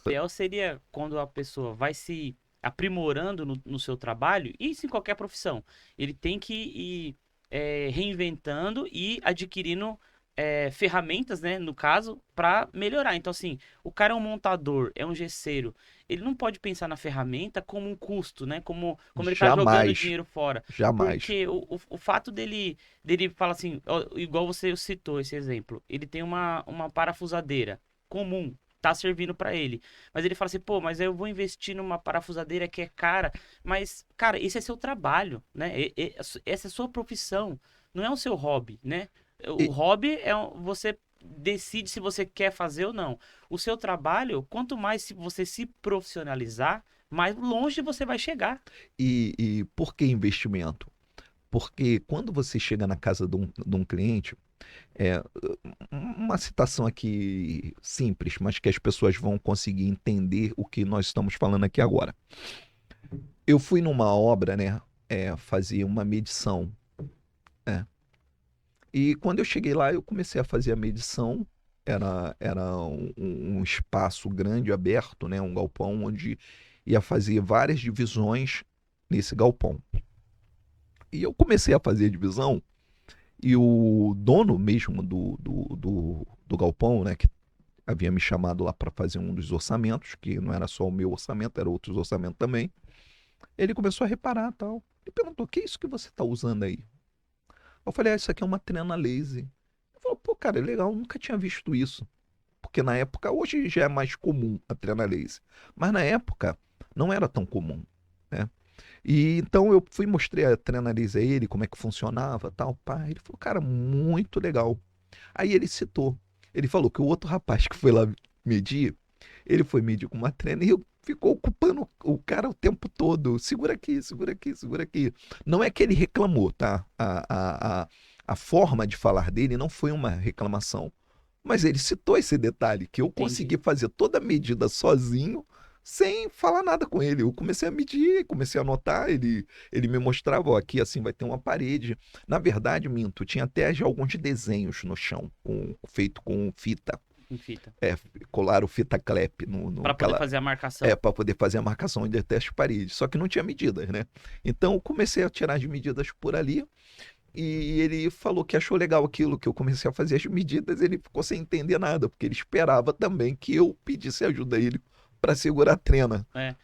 ideal seria quando a pessoa vai se aprimorando no seu trabalho, e isso em qualquer profissão. Ele tem que ir reinventando e adquirindo ferramentas, né, no caso, para melhorar. Então, assim, o cara é um montador, é um gesseiro. Ele não pode pensar na ferramenta como um custo, né? Como ele tá jogando Jamais, dinheiro fora. jamais. Porque o fato dele falar assim, ó, igual você citou esse exemplo, ele tem uma parafusadeira comum, tá servindo para ele. Mas ele fala assim, pô, mas eu vou investir numa parafusadeira que é cara. Mas, cara, esse é seu trabalho, né? Essa é a sua profissão, não é o seu hobby, né? O E, hobby é você decide se você quer fazer ou não. O seu trabalho, quanto mais você se profissionalizar, mais longe você vai chegar. e por que investimento? Porque quando você chega na casa de um cliente, é, uma citação aqui simples, mas que as pessoas vão conseguir entender o que nós estamos falando aqui agora. Eu fui numa obra, né, fazer uma medição, né, e quando eu cheguei lá, eu comecei a fazer a medição. Era um espaço grande, aberto, né, um galpão, onde ia fazer várias divisões nesse galpão. E eu comecei a fazer a divisão, e o dono mesmo do galpão, né, que havia me chamado lá para fazer um dos orçamentos, que não era só o meu orçamento, era outros orçamentos também. Ele começou a reparar tal. Ele perguntou: o que é isso que você está usando aí? Eu falei: isso aqui é uma trena laser. Ele falou: pô, cara, é legal, nunca tinha visto isso. Porque na época, hoje já é mais comum a trena laser, mas na época não era tão comum, né? E então eu fui mostrei a trena laser a ele, como é que funcionava, tal, pá. Ele falou: cara, muito legal. Aí ele citou, ele falou que o outro rapaz que foi lá medir, ele foi medir com uma trena e ficou ocupando o cara o tempo todo. Segura aqui, segura aqui, segura aqui. Não é que ele reclamou, tá? A forma de falar dele não foi uma reclamação. Mas ele citou esse detalhe, que eu consegui Entendi. fazer toda a medida sozinho, sem falar nada com ele. Eu comecei a medir, comecei a anotar, ele me mostrava: ó, aqui assim vai ter uma parede. Na verdade, minto, tinha até já alguns desenhos no chão, feito com fita. Em fita. É, colaram fita crepe no Para poder aquela, fazer a marcação. para poder fazer a marcação de até as paredes. Só que não tinha medidas, né? Então eu comecei a tirar as medidas por ali, e ele falou que achou legal aquilo, que eu comecei a fazer as medidas. Ele ficou sem entender nada, porque ele esperava também que eu pedisse ajuda a ele para segurar a trena. É.